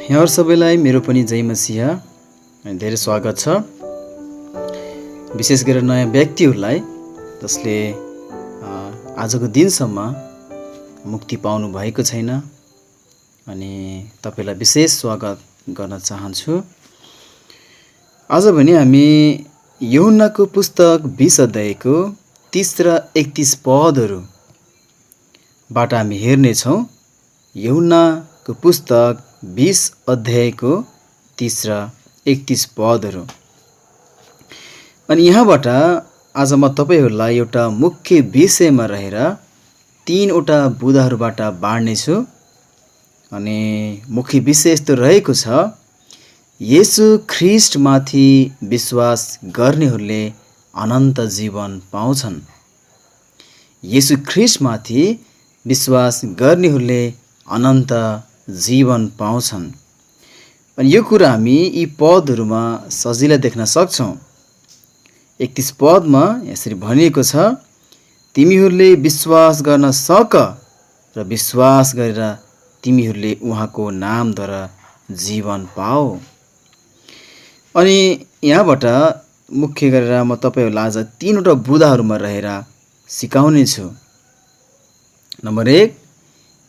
यहाँहरू सबैलाई मेरो पनि जय मसिह धेरै स्वागत छ। विशेष गरेर नयाँ व्यक्तिहरूलाई जसले आजको दिनसम्म मुक्ति पाउनु भएको छैन अनि तपाईलाई विशेष स्वागत गर्न चाहन्छु। आज भने हामी यूहन्नाको पुस्तक 20 अध्यायको 30 र 31 पदहरूबाट हामी हेर्नेछौँ। यूहन्नाको पुस्तक 20 अध्यायको 30 र 31 पदहरू। अनि यहाँबाट आज म तपाईहरूलाई एउटा मुख्य विषयमा रहेर 3वटा बुँदाहरूबाट बाँड्नेछु। अनि मुख्य विषय यस्तो रहेको छ, येशू ख्रीष्टमाथि विश्वास गर्नेहरूले अनन्त जीवन पाउँछन्। येशू ख्रीष्टमाथि विश्वास गर्नेहरूले अनन्त जीवन पाउँछन्। अनि यो कुरा हामी यी पदहरूमा सजिलै देख्न सक्छौँ। 31 पदमा यसरी भनिएको छ, तिमीहरूले विश्वास गर्न सक र विश्वास गरेर तिमीहरूले उहाँको नामद्वारा जीवन पाओ। अनि यहाँबाट मुख्य गरेर म तपाईहरूलाई आज 3वटा बुँदाहरूमा रहेर सिकाउने छु। नम्बर 1,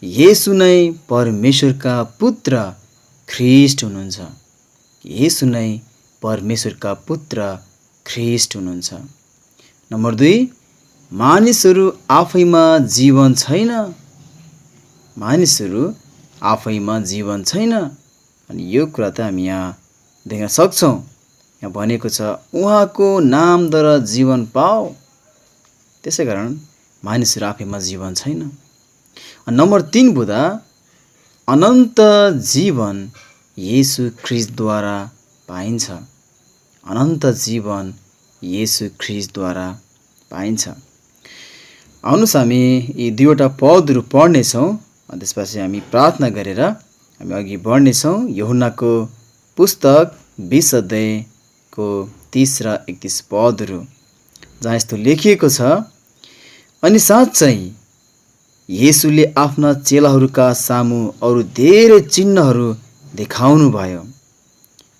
येशू नै परमेश्वरका पुत्र ख्रीष्ट हुनुहुन्छ। येशू नै परमेश्वरका पुत्र ख्रीष्ट हुनुहुन्छ। नम्बर 2, मानिसहरू आफैमा जीवन छैन। मानिसहरू आफैमा जीवन छैन। अनि यो कुरा त हामी यहाँ देख्न सक्छौँ। यहाँ भनेको छ उहाँको नामद्वारा जीवन पाओ। त्यसै कारण मानिसहरू आफैमा जीवन छैन। नम्बर 3 बुँदा, अनन्त जीवन येशू ख्रीष्टद्वारा पाइन्छ। अनन्त जीवन येशू ख्रीष्टद्वारा पाइन्छ। आउनुहोस् हामी यी 2वटा पदहरू पढ्नेछौँ। त्यसपछि हामी प्रार्थना गरेर हामी अघि बढ्नेछौँ। यूहन्नाको पुस्तक 20 अध्यायको 30 र 31 पदहरू, जहाँ यस्तो लेखिएको छ, अनि साँच्चै येशूले आफ्ना चेलाहरूका सामु अरू धेरै चिन्हहरू देखाउनु भयो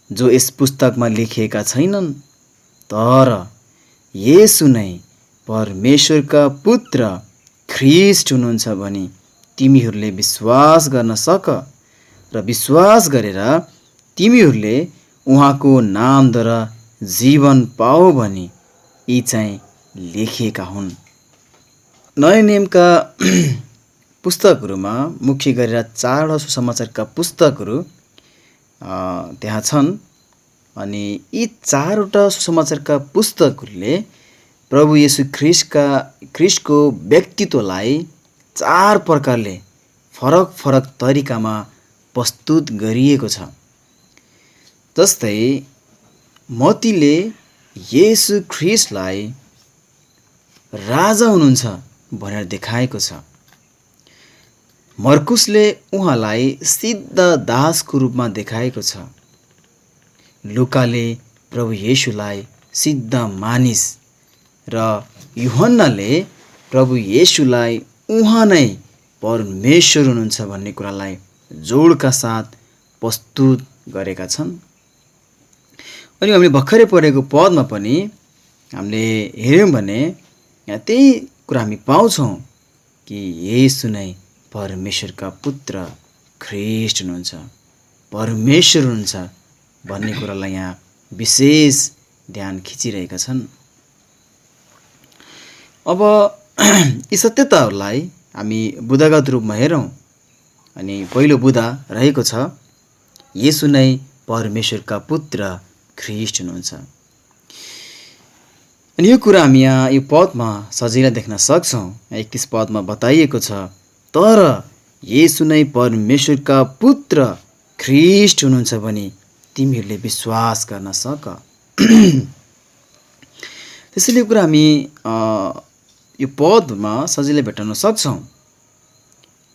जो यस पुस्तकमा लेखिएका छैनन्। तर येशू नै परमेश्वरका पुत्र ख्रीष्ट हुनुहुन्छ भनी तिमीहरूले विश्वास गर्न सक र विश्वास गरेर तिमीहरूले उहाँको नामद्वारा जीवन पाओ भनी यी चाहिँ लेखिएका हुन्। नयाँ नियमका पुस्तकहरूमा मुख्य गरेर 4वटा सुसमाचारका पुस्तकहरू त्यहाँ छन्। अनि यी 4वटा सुसमाचारका पुस्तकहरूले प्रभु येशू ख्रीष्टको व्यक्तित्वलाई 4 प्रकारले फरक फरक तरिकामा प्रस्तुत गरिएको छ। जस्तै मत्तीले येशू ख्रीष्टलाई राजा हुनुहुन्छ भनेर देखाएको छ। मर्कुसले उहाँलाई सिद्ध दासको रूपमा देखाएको छ। लुकाले प्रभु येशूलाई सिद्ध मानिस र यूहन्नाले प्रभु येशूलाई उहाँ नै परमेश्वर हुनुहुन्छ भन्ने कुरालाई जोडका साथ प्रस्तुत गरेका छन्। अनि हामीले भर्खरै पढेको पदमा पनि हामीले हेर्यौँ भने यहाँ त्यही कुरा हामी पाउँछौँ कि येशू नै परमेश्वरका पुत्र ख्रीष्ट हुनुहुन्छ, परमेश्वर हुनुहुन्छ भन्ने कुरालाई यहाँ विशेष ध्यान खिचिरहेका छन्। अब यी सत्यताहरूलाई हामी बुँदागत रूपमा हेरौँ। अनि पहिलो बुँदा रहेको छ, येशू नै परमेश्वरका पुत्र ख्रीष्ट हुनुहुन्छ। अनि यो कुरा हामी यहाँ यो पदमा सजिलै देख्न सक्छौँ। 31 पदमा बताइएको छ, तर येशू नै परमेश्वरका पुत्र ख्रीष्ट हुनुहुन्छ भनी तिमीहरूले विश्वास गर्न सक। त्यसैले यो कुरा हामी यो पदमा सजिलै भेट्टाउन सक्छौँ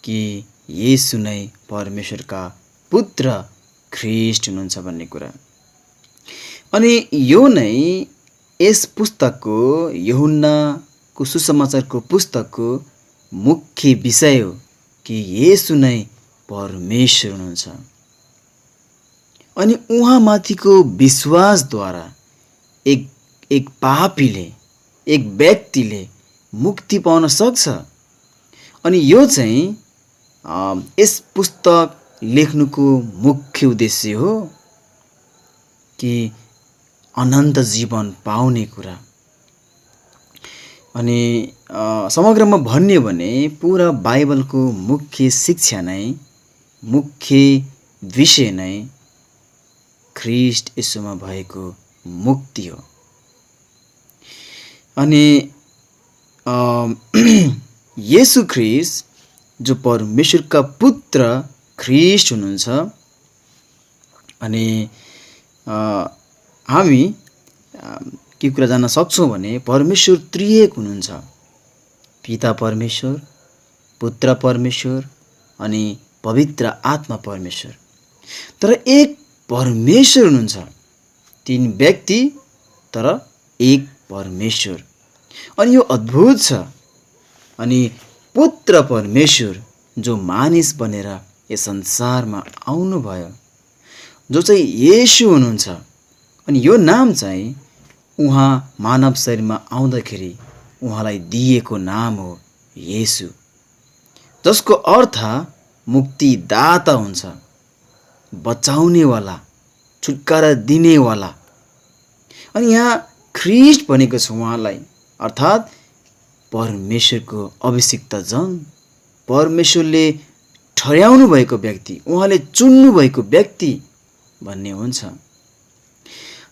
कि येशू नै परमेश्वरका पुत्र ख्रीष्ट हुनुहुन्छ भन्ने कुरा। अनि यो नै यस पुस्तकको, यूहन्नाको सुसमाचारको पुस्तकको मुख्य विषय हो कि येशू नै परमेश्वर हुनुहुन्छ। अनि उहाँमाथिको विश्वासद्वारा एक एक पापीले, एक व्यक्तिले मुक्ति पाउन सक्छ। अनि यो चाहिँ यस पुस्तक लेख्नुको मुख्य उद्देश्य हो कि अनन्त जीवन पाउने कुरा। अनि समग्रमा भन्ने भने पुरा बाइबलको मुख्य शिक्षा नै, मुख्य विषय नै ख्रीष्ट येशूमा भएको मुक्ति हो। अनि येशू ख्रीष्ट जो परमेश्वरका पुत्र ख्रीष्ट हुनुहुन्छ। अनि हामी के कुरा जान्न सक्छौँ भने परमेश्वर त्रिएक हुनुहुन्छ। पिता परमेश्वर, पुत्र परमेश्वर अनि पवित्र आत्मा परमेश्वर। तर एक परमेश्वर हुनुहुन्छ, तीन व्यक्ति तर एक परमेश्वर। अनि यो अद्भुत छ। अनि पुत्र परमेश्वर जो मानिस बनेर यस संसारमा आउनुभयो, जो चाहिँ येशू हुनुहुन्छ। अनि यो नाम चाहिँ उहाँ मानव शरीरमा आउँदाखेरि उहाँलाई दिएको नाम हो येशू, जसको अर्थ मुक्तिदाता हुन्छ, बचाउनेवाला, छुटकारा दिनेवाला। अनि यहाँ ख्रीष्ट भनेको छ उहाँलाई, अर्थात् परमेश्वरको अभिषिक्त जन, परमेश्वरले ठहर्याउनु भएको व्यक्ति, उहाँले चुन्नु भएको व्यक्ति भन्ने हुन्छ।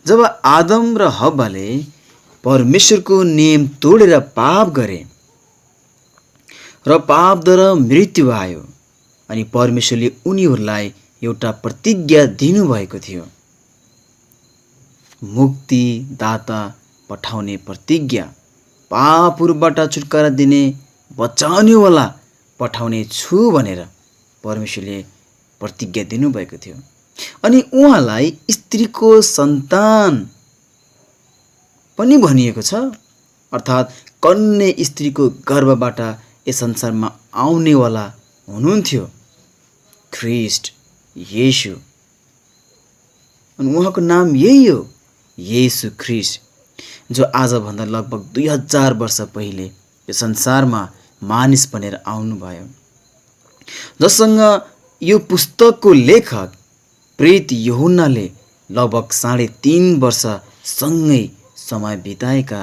जब आदम र हव्वाले परमेश्वरको नियम तोडेर पाप गरे र पापद्वारा मृत्यु आयो, अनि परमेश्वरले उनीहरूलाई एउटा प्रतिज्ञा दिनुभएको थियो, मुक्तिदाता पठाउने प्रतिज्ञा, पापहरूबाट छुटकारा दिने, बचाउनेवाला पठाउने छु भनेर परमेश्वरले प्रतिज्ञा दिनुभएको थियो। अनि उहाँलाई स्त्रीको सन्तान पनि भनिएको छ, अर्थात् कन्या स्त्रीको गर्भबाट यस संसारमा आउनेवाला हुनुहुन्थ्यो ख्रीष्ट येशू। अनि उहाँको नाम यही हो, येशू ख्रीष्ट, जो आजभन्दा लगभग 2000 वर्ष पहिले यो संसारमा मानिस बनेर आउनुभयो, जससँग यो पुस्तकको लेखक प्रेरित यूहन्नाले लगभग 3.5 वर्ष सँगै समय बिताएका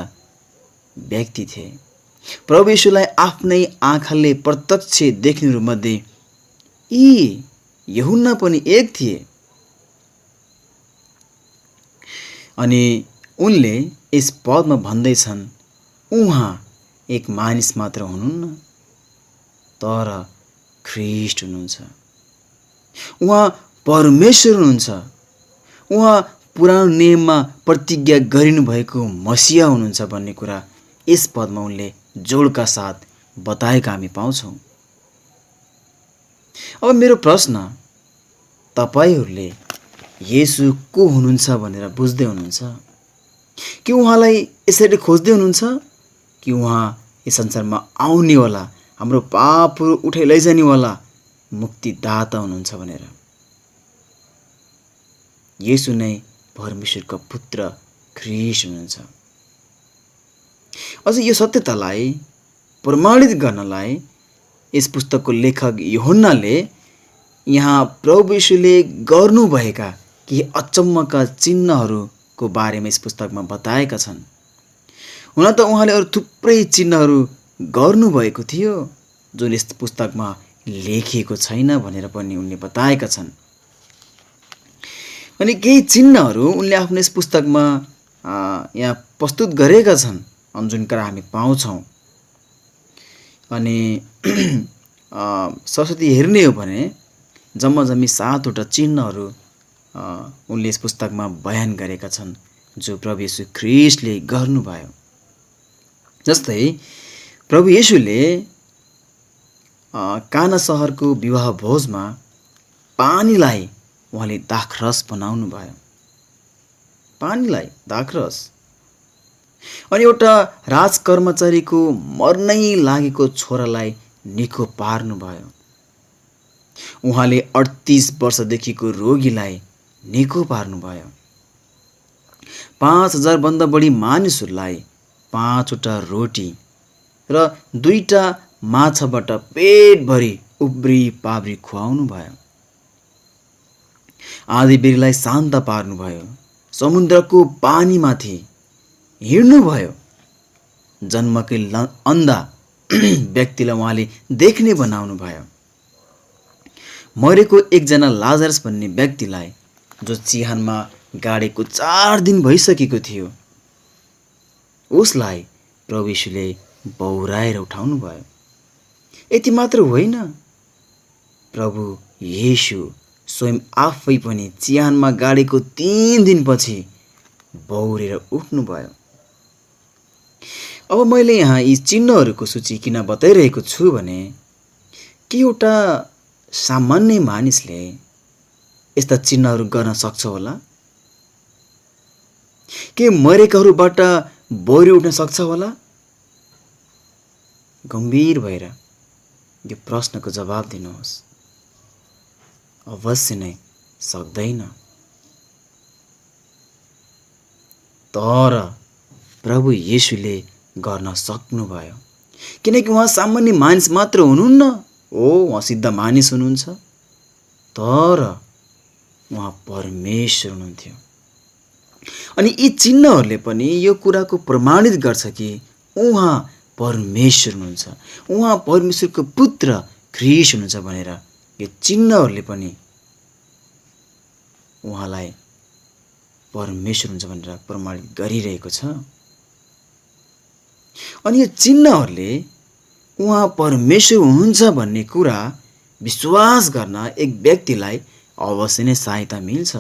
व्यक्ति थिए। प्रभु येशूलाई आफ्नै आँखाले प्रत्यक्ष देख्नेहरूमध्ये यी यूहन्ना पनि एक थिए। अनि उनले यस पदमा भन्दैछन्, उहाँ एक मानिस मात्र हुनुहुन्न, तर ख्रीष्ट हुनुहुन्छ। उहाँ परमेश्वर हुनुहुन्छ। उहाँ पुरानो नियममा प्रतिज्ञा गरिनु भएको मसिहा हुनुहुन्छ भन्ने कुरा यस पदमा उनले जोडका साथ बताएका हामी पाउँछौँ। अब मेरो प्रश्न, तपाईहरूले येशू को हुनुहुन्छ भनेर बुझ्दै हुनुहुन्छ कि उहाँलाई यसरी खोज्दै हुनुहुन्छ कि उहाँ यस संसारमा आउनेवाला, हाम्रो पापहरू उठाइ लैजानेवाला मुक्तिदाता हुनुहुन्छ भनेर? येशू नै परमेश्वरको पुत्र ख्रीष्ट हुनुहुन्छ। अझ यो सत्यतालाई प्रमाणित गर्नलाई यस पुस्तकको लेखक यूहन्नाले यहाँ प्रभु येशूले गर्नुभएका केही अचम्मका चिन्हहरूको बारेमा यस पुस्तकमा बताएका छन्। हुन त उहाँले अरू थुप्रै चिन्हहरू गर्नुभएको थियो जुन यस पुस्तकमा लेखिएको छैन भनेर पनि उनले बताएका छन्। अनि केही चिन्हहरू उनले आफ्नो यस पुस्तकमा यहाँ प्रस्तुत गरेका छन्, जुन कुरा हामी पाउँछौँ। अनि सरस्वती हेर्ने हो भने जम्मा 7वटा चिन्हहरू उनले यस पुस्तकमा बयान गरेका छन् जो प्रभु येशू ख्रीष्टले गर्नुभयो। जस्तै प्रभु येशूले काना सहरको विवाह भोजमा पानीलाई उहाँले दाखरस बनाउनु भयो, पानीलाई दाखरस। अनि एउटा राजकर्मचारीको मर्नै लागेको छोरालाई निको पार्नुभयो। उहाँले 38 वर्षदेखिको रोगीलाई निको पार्नुभयो। 5,000 भन्दा बढी मानिसहरूलाई 5वटा रोटी र 2टा माछाबाट पेटभरि उब्री पाब्री खुवाउनु भयो। आधी बेरीलाई शान्त पार्नुभयो। समुद्रको पानीमाथि हिँड्नुभयो। जन्मकै अन्धा व्यक्तिलाई उहाँले देख्ने बनाउनु भयो। मरेको एकजना लाजरस भन्ने व्यक्तिलाई जो चिहानमा गाडेको 4 दिन भइसकेको थियो, उसलाई प्रभु यीशुले बौराएर उठाउनु भयो। यति मात्र होइन, प्रभु येशू स्वयं आफै पनि चिहानमा गाडेको 3 दिनपछि बौरेर उठ्नुभयो। अब मैले यहाँ यी चिन्हहरूको सूची किन बताइरहेको छु भने के एउटा सामान्य मानिसले यस्ता चिन्हहरू गर्न सक्छ होला? के मरेकाहरूबाट बौरी उठ्न सक्छ होला? गम्भीर भएर यो प्रश्नको जवाब दिनुहोस्। अवश्य नै सक्दैन। तर प्रभु येशूले गर्न सक्नुभयो, किनकि उहाँ सामान्य मानिस मात्र हुनुहुन्न। उहाँ सिद्ध मानिस हुनुहुन्छ, तर उहाँ परमेश्वर हुनुहुन्थ्यो। अनि यी चिन्हहरूले पनि यो कुराको प्रमाणित गर्छ कि उहाँ परमेश्वर हुनुहुन्छ, उहाँ परमेश्वरको पुत्र ख्रीष्ट हुनुहुन्छ भनेर यो चिन्हहरूले पनि उहाँलाई परमेश्वर हुन्छ भनेर प्रमाणित गरिरहेको छ। अनि यो चिन्हहरूले उहाँ परमेश्वर हुनुहुन्छ भन्ने कुरा विश्वास गर्न एक व्यक्तिलाई अवश्य नै सहायता मिल्छ।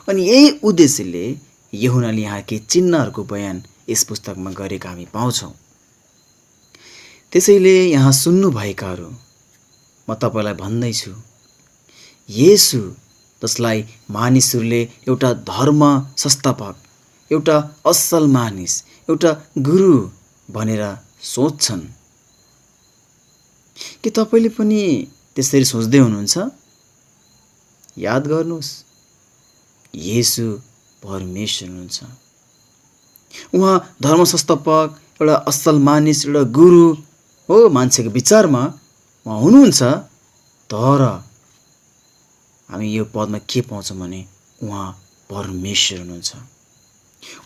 अनि यही उद्देश्यले यूहन्नाले यहाँ के चिन्हहरूको बयान यस पुस्तकमा गरेका हामी पाउँछौँ। त्यसैले यहाँ सुन्नुभएकाहरू, म तपाईलाई भन्दैछु, येशू जसलाई मानिसहरूले एउटा धर्म संस्थापक, एउटा असल मानिस, एउटा गुरु भनेर सोच्छन्, के तपाईले पनि त्यसरी सोच्दै हुनुहुन्छ? याद गर्नुहोस्, येशू परमेश्वर हुनुहुन्छ। उहाँ धर्म संस्थापक, एउटा असल मानिस, एउटा गुरु हो मान्छेको विचारमा उहाँ हुनुहुन्छ। तर हामी यो पदमा के पाउँछौँ भने उहाँ परमेश्वर हुनुहुन्छ,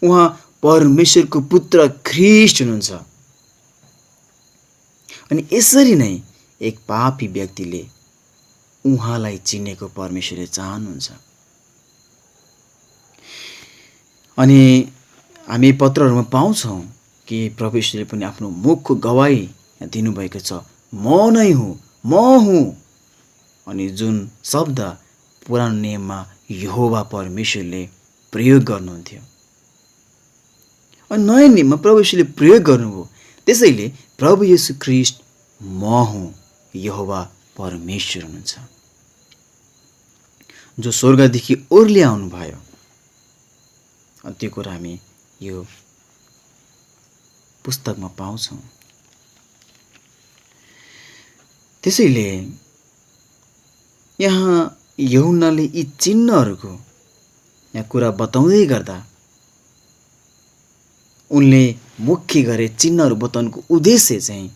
उहाँ परमेश्वरको पुत्र ख्रीष्ट हुनुहुन्छ। अनि यसरी नै एक पापी व्यक्तिले उहाँलाई चिनेको परमेश्वरले चाहनुहुन्छ। अनि हामी पत्रहरूमा पाउँछौँ कि प्रभु यीशुले पनि आफ्नो मुखको गवाही दिनुभएको छ, म नै हुँ, म हुँ। अनि जुन शब्द पुरानो नियममा यहोवा परमेश्वरले प्रयोग गर्नुहुन्थ्यो, अनि नयाँ नियममा प्रभु यीशुले प्रयोग गर्नुभयो। त्यसैले प्रभु येशू ख्रीष्ट म हुँ, यहोवा परमेश्वर हुनुहुन्छ, जो स्वर्गदेखि ओर्ली आउनुभयो। अनि त्यो कुरा हामी यो पुस्तकमा पाउँछौँ। त्यसैले यहाँ यूहन्नाले यी चिन्हहरूको यहाँ कुरा बताउँदै गर्दा उनले मुख्य गरे चिन्हहरू बताउनुको उद्देश्य चाहिँ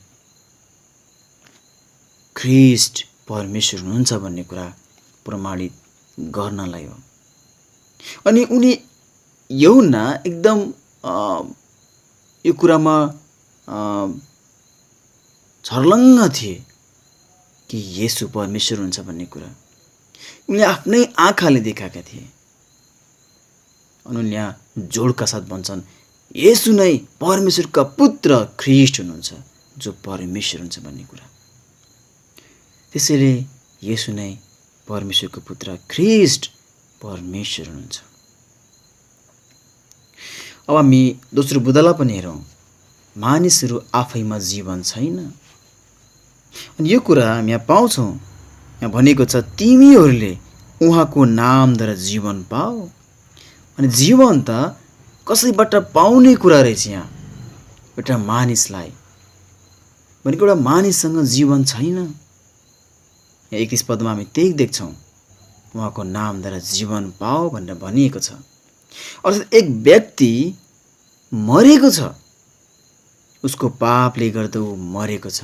ख्रीष्ट परमेश्वर हुनुहुन्छ भन्ने कुरा प्रमाणित गर्नलाई हो। अनि उनी यूहन्ना एकदम यो कुरामा छर्लङ्ग थिए कि येशू परमेश्वर हुन्छ भन्ने कुरा उनले आफ्नै आँखाले देखाएका थिए। अनि उनले यहाँ जोडका साथ भन्छन्, येशू नै परमेश्वरका पुत्र ख्रीष्ट हुनुहुन्छ, जो परमेश्वर हुन्छ भन्ने कुरा। त्यसैले येशू नै परमेश्वरको पुत्र ख्रीष्ट परमेश्वर हुनुहुन्छ। अब हामी दोस्रो बुँदालाई पनि हेरौँ, मानिसहरू आफैमा जीवन छैन। अनि यो कुरा हामी यहाँ पाउँछौँ, यहाँ भनेको छ, तिमीहरूले उहाँको नामद्वारा जीवन पाऊ। अनि जीवन त कसैबाट पाउने कुरा रहेछ। यहाँ एउटा मानिसलाई भनेको एउटा मानिससँग जीवन छैन। यहाँ 21 पदमा हामी त्यही देख्छौँ, उहाँको नामद्वारा जीवन पाओ भनेर भनिएको छ। अर्थात् एक व्यक्ति मरेको छ, उसको पापले गर्दा ऊ मरेको छ,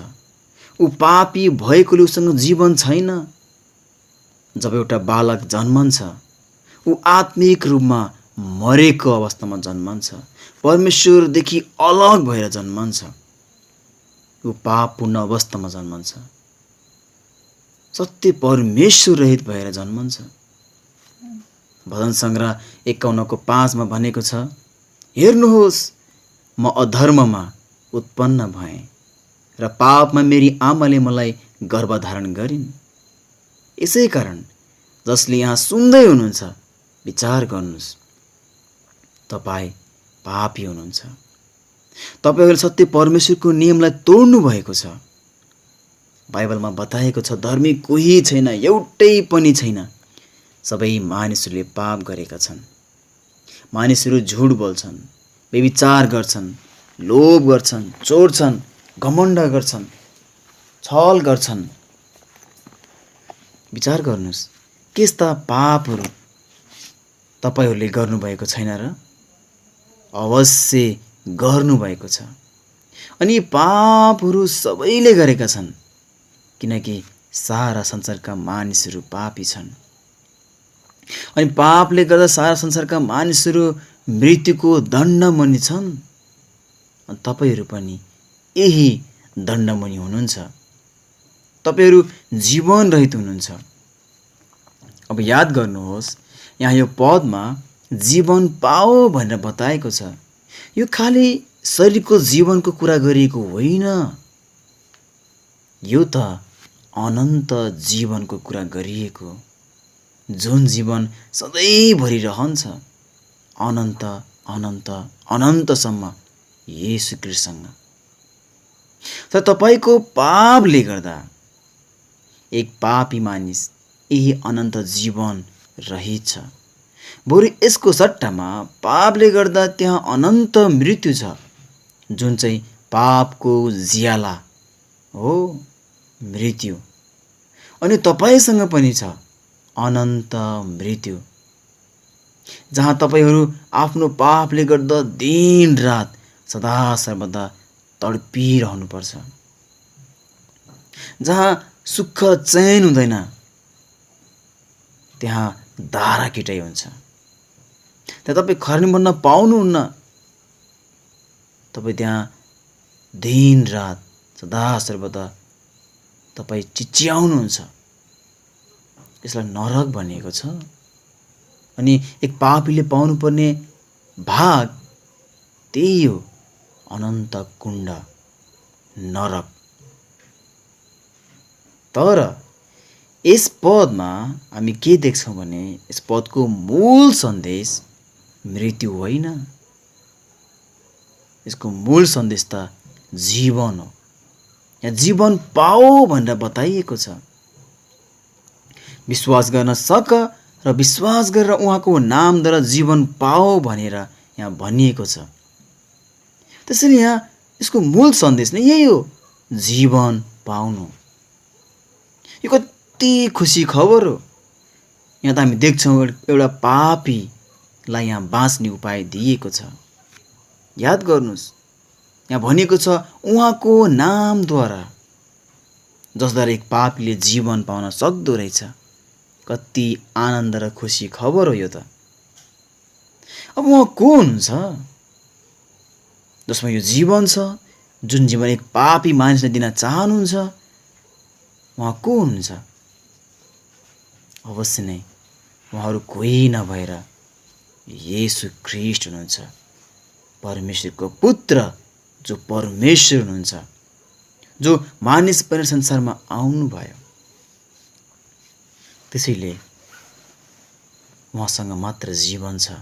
ऊ पापी भएकोले उसँग जीवन छैन। जब एउटा बालक जन्मन्छ ऊ आत्मिक रूपमा मरेको अवस्थामा जन्मन्छ, परमेश्वरदेखि अलग भएर जन्मन्छ, ऊ पापपूर्ण अवस्थामा जन्मन्छ, सत्य परमेश्वर रहित भएर जन्मन्छ। भजन सङ्ग्रह 51:5 भनेको छ, हेर्नुहोस् म अधर्ममा उत्पन्न भएँ र पापमा मेरी आमाले मलाई गर्भधारण गरिन्। यसै कारण जसले यहाँ सुन्दै हुनुहुन्छ विचार गर्नुहोस्, तपाईँ पापी हुनुहुन्छ। तपाईँहरूले सत्य परमेश्वरको नियमलाई तोड्नु भएको छ। बाइबलमा बताएको छ धर्मी कोही छैन, एउटै पनि छैन। सबै मानिसहरूले पाप गरेका छन्। मानिसहरू झुट बोल्छन्, व्यभिचार गर्छन्, लोभ गर्छन्, चोर्छन्, घमण्ड गर्छन्, छल गर्छन्। विचार गर्नुहोस्, के यस्ता पापहरू तपाईँहरूले गर्नुभएको छैन र? अवश्य गर्नुभएको छ। अनि यी पापहरू सबैले गरेका छन्, किनकि सारा संसारका मानिसहरू पापी छन्। अनि पापले गर्दा सारा संसारका मानिसहरू मृत्युको दण्डमुनि छन्। अनि तपाईँहरू पनि यही दण्डमुनि हुनुहुन्छ। तपाईँहरू जीवन रहित हुनुहुन्छ। अब याद गर्नुहोस्, यहाँ यो पदमा जीवन पाओ भनेर बताएको छ। यो खाली शरीरको जीवनको कुरा गरिएको होइन, यो त अनन्त जीवनको कुरा गरिएको, जुन जीवन सधैँभरि रहन्छ, अनन्त अनन्त अनन्तसम्म येशू ख्रीष्टसँग। तर तपाईँको पापले गर्दा एक पापी मानिस यही अनन्त जीवन रहित छ। बरु यसको सट्टामा पापले गर्दा त्यहाँ अनन्त मृत्यु छ, जुन चाहिँ पापको ज्याला हो, मृत्यु। अनि तपाईँसँग पनि छ अनन्त मृत्यु, जहाँ तपाईँहरू आफ्नो पापले गर्दा दिन रात सदा सर्वदा तडपिरहनुपर्छ, जहाँ सुख चैन हुँदैन, त्यहाँ धारा किटाइ हुन्छ। त्यहाँ तपाईँ खर्नी बन्न पाउनुहुन्न। तपाईँ त्यहाँ दिन रात सदा सर्वदा तपाईँ चिच्याउनुहुन्छ। यसलाई नरक भनिएको छ। अनि एक पापीले पाउनुपर्ने भाग त्यही हो, अनन्त कुण्ड, नरक। तर यस पदमा हामी के देख्छौँ भने यस पदको मूल सन्देश मृत्यु होइन। यसको मूल सन्देश त जीवन हो। यहाँ जीवन पाओ भनेर बताइएको छ। विश्वास गर्न सक र विश्वास गरेर उहाँको नामद्वारा जीवन पाओ भनेर यहाँ भनिएको छ। त्यसैले यहाँ यसको मूल सन्देश नै यही हो, जीवन पाउनु। यो कति खुसी खबर हो। यहाँ त हामी देख्छौँ एउटा पापीलाई यहाँ बाँच्ने उपाय दिएको छ। याद गर्नुहोस्, यहाँ भनिएको छ उहाँको नामद्वारा, जसद्वारा एक पापीले जीवन पाउन सक्दो रहेछ। कति आनन्द र खुसी खबर हो यो त। अब उहाँ को हुनुहुन्छ जसमा यो जीवन छ, जुन जीवन एक पापी मानिसले दिन चाहनुहुन्छ? उहाँ को हुनुहुन्छ? अवश्य नै उहाँहरू कोही नभएर येशू ख्रीष्ट हुनुहुन्छ, परमेश्वरको पुत्र, जो परमेश्वर हुनुहुन्छ, जो मानिस बनेर संसारमा आउनुभयो। त्यसैले उहाँसँग मात्र जीवन छ,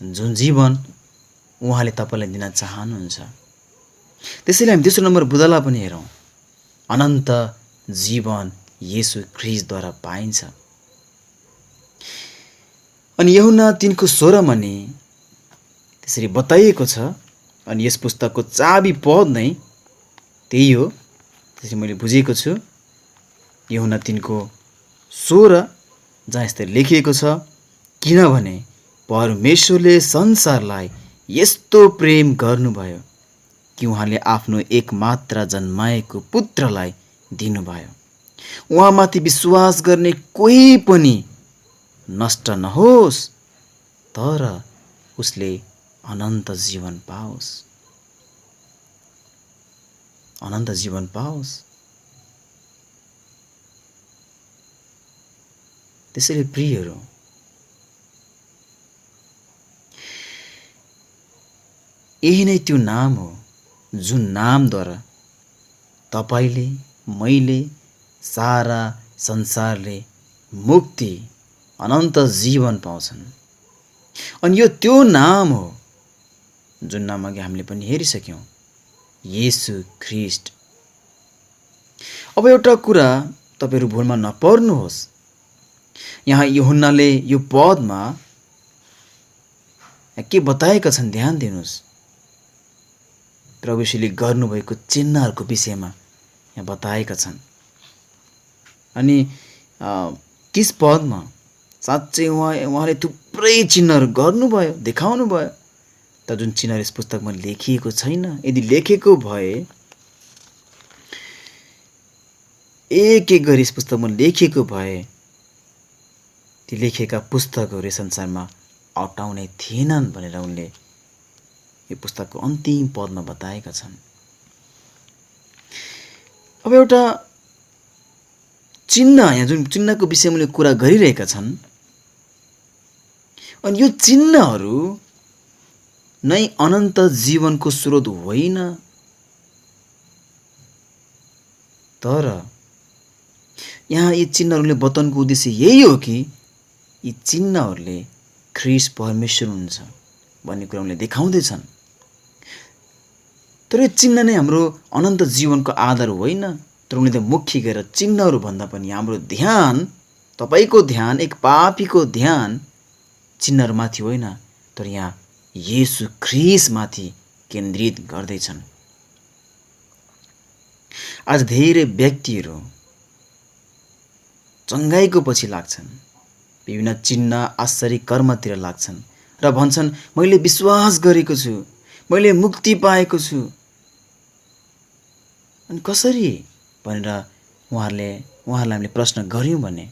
जुन जीवन उहाँले तपाईँलाई दिन चाहनुहुन्छ। त्यसैले हामी दोस्रो नम्बर बुँदालाई पनि हेरौँ। अनन्त जीवन येशू ख्रीष्टद्वारा पाइन्छ। अनि यूहन्ना 3:16 नि त्यसरी बताइएको छ। अनि यस पुस्तकको चाबी पद नै त्यही हो, त्यसरी मैले बुझेको छु। यूहन्ना 3:16 जहाँ यसरी लेखिएको छ, किनभने परमेश्वरले संसारलाई यस्तो प्रेम गर्नुभयो कि उहाँले आफ्नो एकमात्र जन्माएको पुत्रलाई दिनुभयो, उहाँमाथि विश्वास गर्ने कोही पनि नष्ट नहोस्, तर उसले अनन्त जीवन पाओस्, अनन्त जीवन पाओस्। त्यसैले प्रियहरू, यही नै त्यो नाम हो जुन नामद्वारा तपाईले, मैले, सारा संसारले मुक्ति, अनन्त जीवन पाउँछन्। अनि यो त्यो नाम हो जुन नाम अघि हामीले पनि हेरिसक्यौँ, येशू ख्रीष्ट। अब एउटा कुरा तपाईहरु भुलमा नपर्नुहोस्, यहाँ यूहन्नाले यो पदमा के बताएका छन् ध्यान दिनुहोस्। प्रभु यीशुले गर्नुभएको चिन्हहरूको विषयमा यहाँ बताएका छन्। अनि 30 पदमा साँच्चै उहाँले थुप्रै चिन्हहरू गर्नुभयो, देखाउनु भयो। तर जुन चिन्हहरू यस पुस्तकमा लेखिएको छैन, यदि लेखेको भए एक एक गरी यस पुस्तकमा लेखिएको भए ती लेखेका पुस्तकहरू संसारमा अटाउने थिएनन् भनेर उनले यो पुस्तकको अन्तिम पदमा बताएका छन्। अब एउटा चिन्ह, यहाँ जुन चिन्हको विषयमा उनले कुरा गरिरहेका छन्, अनि यो चिन्हहरू नै अनन्त जीवनको स्रोत होइन, तर यहाँ यी चिन्हहरूले बताउनुको उद्देश्य यही हो कि यी चिन्हहरूले ख्रीष्ट परमेश्वर हुनुहुन्छ भन्ने कुरा उनले देखाउँदैछन्। तर यो चिन्ह नै हाम्रो अनन्त जीवनको आधार होइन। तर उनले त मुख्य गरेर चिन्हहरू भन्दा पनि हाम्रो ध्यान, तपाईको ध्यान, एक पापीको ध्यान चिन्हहरूमाथि होइन, तर यहाँ येशू ख्रीष्टमाथि केन्द्रित गर्दैछन्। आज धेरै व्यक्तिहरू चङ्गाइको पछि लाग्छन्, विभिन्न चिन्ह, आश्चर्य कर्मतिर लाग्छन् र भन्छन् मैले विश्वास गरेको छु, मैले मुक्ति पाएको छु। अनि कसरी भनेर उहाँहरूलाई हामीले प्रश्न गर्यौं भने,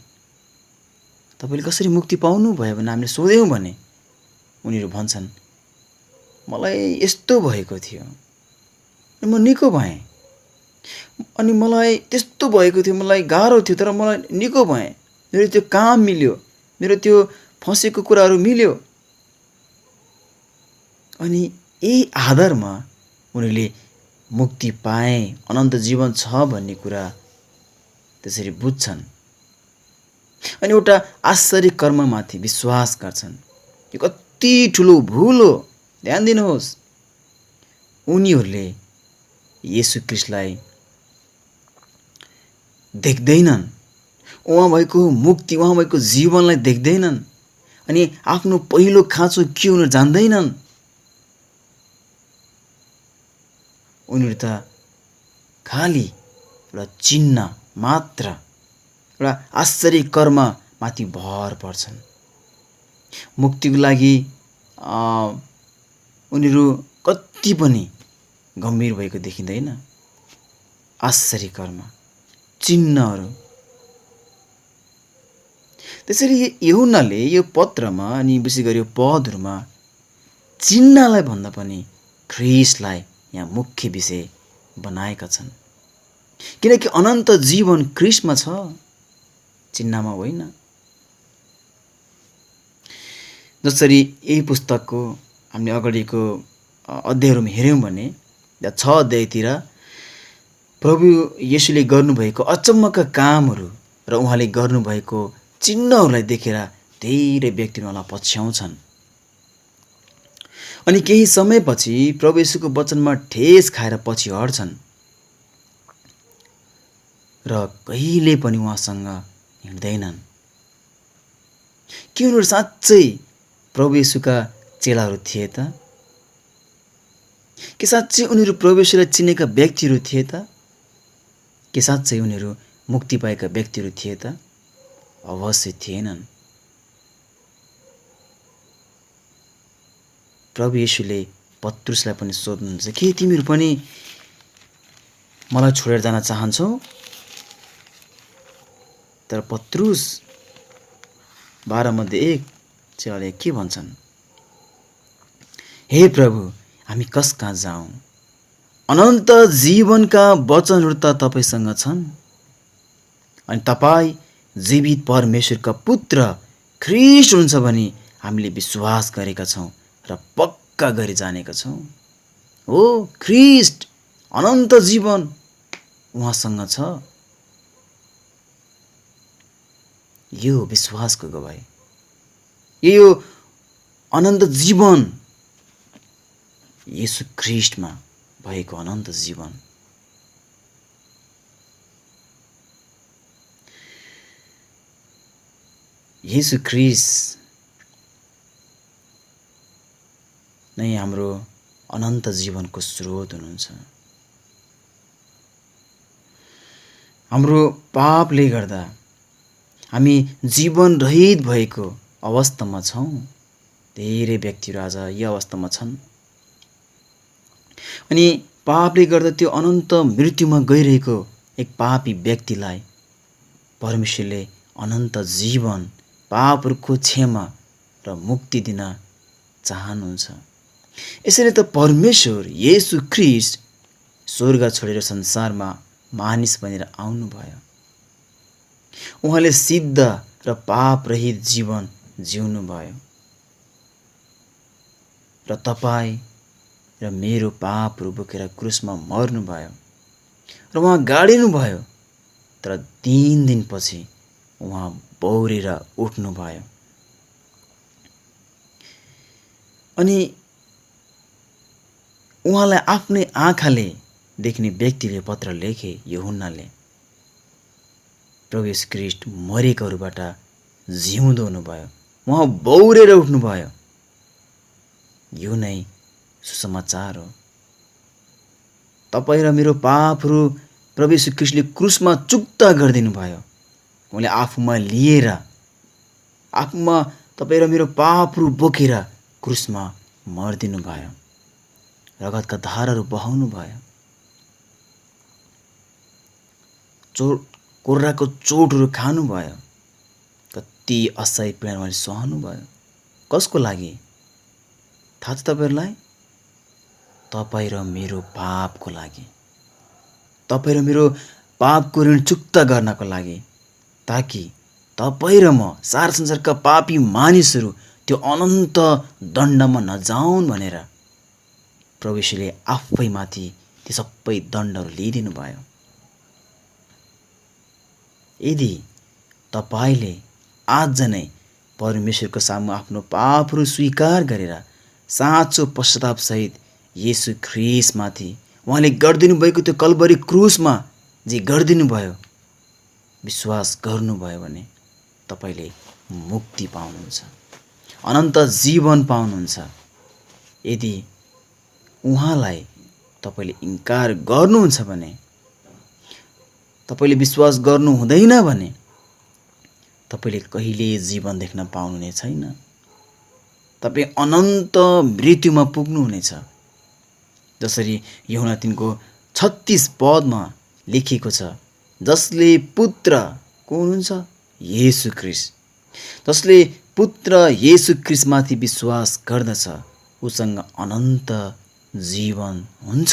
तपाईले कसरी मुक्ति पाउनु भयो भने हामीले सोध्यौं भने उनीहरू भन्छन् मलाई यस्तो भएको थियो, म निको भएँ, अनि मलाई त्यस्तो भएको थियो, मलाई गाह्रो थियो, तर मलाई निको भएँ, मेरो त्यो काम मिल्यो, मेरो त्यो फसेको कुराहरू मिल्यो। अनि यही आधारमा उनीहरूले मुक्ति पाए, अनन्त जीवन छ भन्ने कुरा त्यसरी बुझ्छन्। अनि एउटा आश्चर्य कर्ममाथि विश्वास गर्छन्। यो कति ठुलो भूल हो, ध्यान दिनुहोस्। उनीहरूले येशू ख्रीष्टलाई देख्दैनन्, उहाँ भएको मुक्ति, उहाँ भएको जीवनलाई देख्दैनन्, अनि आफ्नो पहिलो खाँचो के उनीहरू जान्दैनन्। उनीहरू त खाली एउटा चिन्ह मात्र, एउटा आश्चर्य कर्म माथि भर पर्छन्। मुक्तिको लागि उनीहरू कति पनि गम्भीर भएको देखिँदैन। आश्चर्य कर्म, चिन्हहरू। त्यसरी यूहन्नाले यो पत्रमा अनि विशेष गरी यो पदहरूमा चिन्हलाई भन्दा पनि ख्रीष्टलाई यहाँ मुख्य विषय बनाएका छन्, किनकि अनन्त जीवन ख्रीष्टमा छ, चिन्हमा होइन। जसरी यही पुस्तकको हामीले अगाडिको अध्यायहरूमा हेऱ्यौँ भने 6 अध्यायतिर प्रभु येशूले गर्नुभएको अचम्मका कामहरू र उहाँले गर्नुभएको चिन्हहरूलाई देखेर धेरै व्यक्तिहरू उहाँलाई पछ्याउँछन्। अनि केही समयपछि प्रभु येशूको वचनमा ठेस खाएर पछि हट्छन् र कहिले पनि उहाँसँग हिँड्दैनन्। के उनीहरू साँच्चै प्रभु येशूका चेलाहरू थिए त? के साँच्चै उनीहरू प्रभु येशूलाई चिनेका व्यक्तिहरू थिए त? के साँच्चै उनीहरू मुक्ति पाएका व्यक्तिहरू थिए त? अवश्य थिएनन्। प्रभु येशूले पत्रुसलाई पनि सोध्नुहुन्छ, के तिमीहरू पनि मलाई छोडेर जान चाहन्छौ? तर पत्रुस 12 मध्ये 1 चेलाले के भन्छन्? हे प्रभु, हामी कस कहाँ जाउँ? अनन्त जीवनका वचनहरू त तपाईसँग छन्, अनि तपाईँ जीवित परमेश्वरका पुत्र ख्रीष्ट हुनुहुन्छ भनी हामीले विश्वास गरेका छौँ र पक्का गरी जानेका छौँ। हो, ख्रीष्ट अनन्त जीवन उहाँसँग छ। यो विश्वासको गवाई, यो अनन्त जीवन येशू ख्रीष्टमा भएको अनन्त जीवन। येशू ख्रीष्ट नै हाम्रो अनन्त जीवनको स्रोत हुनुहुन्छ। हाम्रो पापले गर्दा हामी जीवन रहित भएको अवस्थामा छौँ। धेरै व्यक्तिहरू आज यो अवस्थामा छन्, अनि पापले गर्दा त्यो अनन्त मृत्युमा गइरहेको एक पापी व्यक्तिलाई परमेश्वरले अनन्त जीवन, पापहरूको क्षमा र मुक्ति दिन चाहनुहुन्छ। यसरी त परमेश्वर येशू ख्रीष्ट स्वर्ग छोडेर संसारमा मानिस बनेर आउनुभयो। उहाँले सिद्ध र पाप रहित जीवन जिउनु भयो र तपाईँ र मेरो पापहरू बोकेर क्रुसमा मर्नुभयो र उहाँ गाडिनु भयो। तर 3 दिनपछि उहाँ बौरेर उठ्नुभयो। अनि उहाँलाई आफ्नै आँखाले देख्ने व्यक्तिले पत्र लेखे, यूहन्नाले, प्रभु येशू ख्रीष्ट मरेकोहरूबाट जिउँदो हुनुभयो, उहाँ बौरेर उठ्नुभयो। यो नै सुसमाचार हो। तपाईँ र मेरो पापहरू प्रभु येशू ख्रीष्टले क्रुसमा चुक्ता गरिदिनु भयो। उहाँले आफूमा लिएर, आफूमा तपाईँ र मेरो पापहरू बोकेर क्रुसमा मर्दिनु भयो, रगतका धाराहरू बहाउनु भयो, कोर्राको चोटहरू खानुभयो, कति असह्य पीडा उहाँले सहनु भयो। कसको लागि थाहा छ तपाईँहरूलाई? तपाईँ र मेरो पापको लागि, तपाईँ र मेरो पापको ऋण चुक्ता गर्नको लागि, ताकि तपाईँ र म सारा संसारका पापी मानिसहरू त्यो अनन्त दण्डमा नजाउन् भनेर प्रभु येशूले आफैमाथि ती सबै दण्डहरू लिइदिनु भयो। यदि तपाईँले आज नै परमेश्वरको सामु आफ्नो पापहरू स्वीकार गरेर साँचो पश्चातापसहित येशू ख्रीष्टमाथि उहाँले गरिदिनु भएको त्यो कल्भरी क्रुसमा जे गरिदिनु भयो विश्वास गर्नुभयो भने तपाईँले मुक्ति पाउनुहुन्छ, अनन्त जीवन पाउनुहुन्छ। यदि उहाँलाई तपाईँले इन्कार गर्नुहुन्छ भने, तपाईँले विश्वास गर्नु हुँदैन भने तपाईँले कहिले जीवन देख्न पाउनुहुने छैन। तपाईँ अनन्त मृत्युमा पुग्नुहुनेछ। जसरी यूहन्ना 3:36 पदमा लेखिएको छ, जसले पुत्र को हुनुहुन्छ? येशू ख्रीष्ट। जसले पुत्र येशू ख्रीष्टमाथि विश्वास गर्दछ उसँग अनन्त जीवन हुन्छ।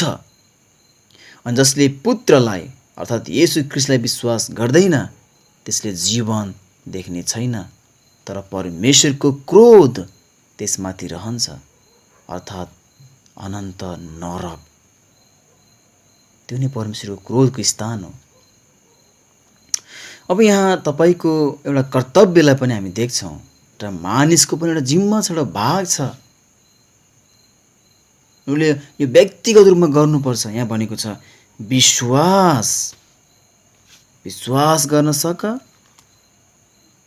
अनि जसले पुत्रलाई अर्थात् येशू ख्रीष्टलाई विश्वास गर्दैन त्यसले जीवन देख्ने छैन, तर परमेश्वरको क्रोध त्यसमाथि रहन्छ, अर्थात् अनन्त नरक। त्यो नै परमेश्वरको क्रोधको स्थान हो। अब यहाँ तपाईँको एउटा कर्तव्यलाई पनि हामी देख्छौँ र मानिसको पनि एउटा जिम्मा छ, एउटा भाग छ। उसले यो व्यक्तिगत रूपमा गर्नुपर्छ। यहाँ भनेको छ विश्वास गर्न सक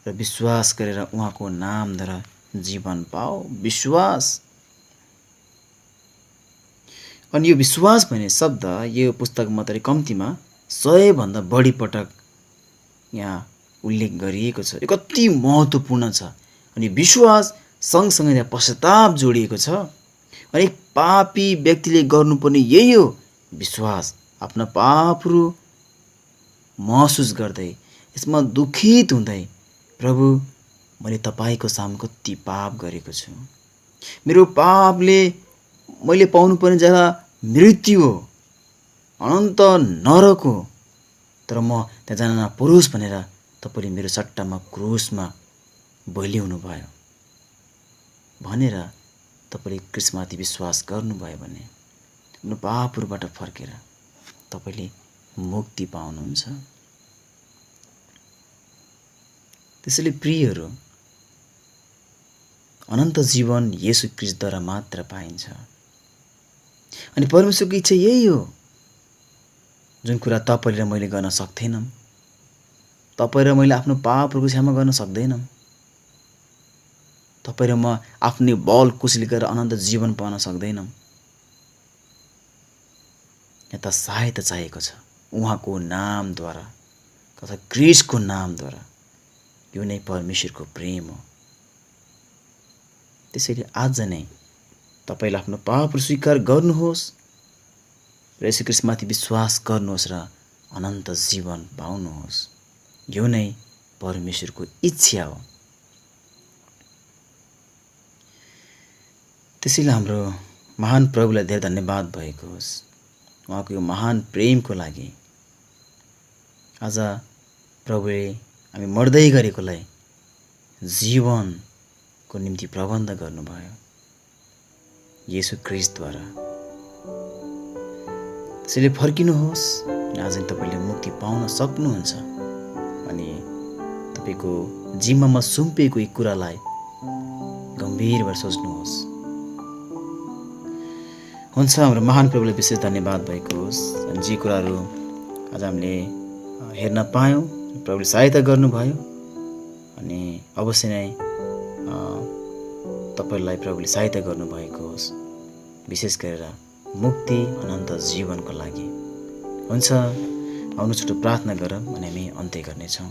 र विश्वास गरेर उहाँको नामद्वारा जीवन पाओ। विश्वास। अनि यो विश्वास भन्ने शब्द यो पुस्तकमा त कम्तीमा 100 भन्दा बढी पटक यहाँ उल्लेख गरिएको छ। यो कति महत्त्वपूर्ण छ। अनि विश्वास सँगसँगै त्यहाँ पश्चाताप जोडिएको छ। अनि एक पापी व्यक्तिले गर्नुपर्ने यही हो, विश्वास। आफ्ना पापहरू महसुस गर्दै, यसमा दुखित हुँदै, प्रभु मैले तपाईँको सामु कति पाप गरेको छु। मेरो पापले मैले पाउनुपर्ने जग्गा मृत्यु हो, अनन्त नरक हो, तर म त्यहाँ जान नपरोस् भनेर तपाईँले मेरो सट्टामा क्रुसमा बलिउनु भयो भनेर तपाईँले क्रिस्टमाथि विश्वास गर्नुभयो भने आफ्नो पापहरूबाट फर्केर तपाईँले मुक्ति पाउनुहुन्छ। त्यसैले प्रियहरू, अनन्त जीवन येशू क्रिस्टद्वारा मात्र पाइन्छ। अनि परमेश्वरको इच्छा यही हो, जुन कुरा तपाईँ र मैले गर्न सक्दैनौँ, तपाईँ र मैले आफ्नो पापहरूको क्षमा गर्न सक्दैनौँ, तपाईँ र म आफ्नै बल कुशली गरेर अनन्त जीवन पाउन सक्दैनौँ, यता सहायता चाहिएको छ उहाँको नामद्वारा तथा क्रिस्टको नामद्वारा। यो नै परमेश्वरको प्रेम हो। त्यसैले आज नै तपाईँले आफ्नो पापहरू स्वीकार गर्नुहोस् र येशू क्रिस्टमाथि विश्वास गर्नुहोस् र अनन्त जीवन पाउनुहोस्। यो नै परमेश्वरको इच्छा हो। त्यसैले हाम्रो महान प्रभुलाई धेरै धन्यवाद भएको होस्, उहाँको यो महान प्रेमको लागि। आज प्रभुले हामी मर्दै गरेकोलाई जीवनको निम्ति प्रबन्ध गर्नुभयो येशू क्रिस्टद्वारा। त्यसैले फर्किनुहोस्, आज तपाईँले मुक्ति पाउन सक्नुहुन्छ। अनि तपाईँको जिम्मामा सुम्पिएको यी कुरालाई गम्भीर भएर सोच्नुहोस्। हुन्छ, हाम्रो महान प्रभुलाई विशेष धन्यवाद भएको होस्। अनि जे कुराहरू आज हामीले हेर्न पायौँ, प्रभुले सहायता गर्नुभयो। अनि अवश्य नै तपाईँलाई प्रभुले सहायता गर्नुभएको होस्, विशेष गरेर मुक्ति अनन्त जीवनको लागि। हुन्छ, आउनु छोटो प्रार्थना गरौँ अनि हामी अन्त्य गर्नेछौँ।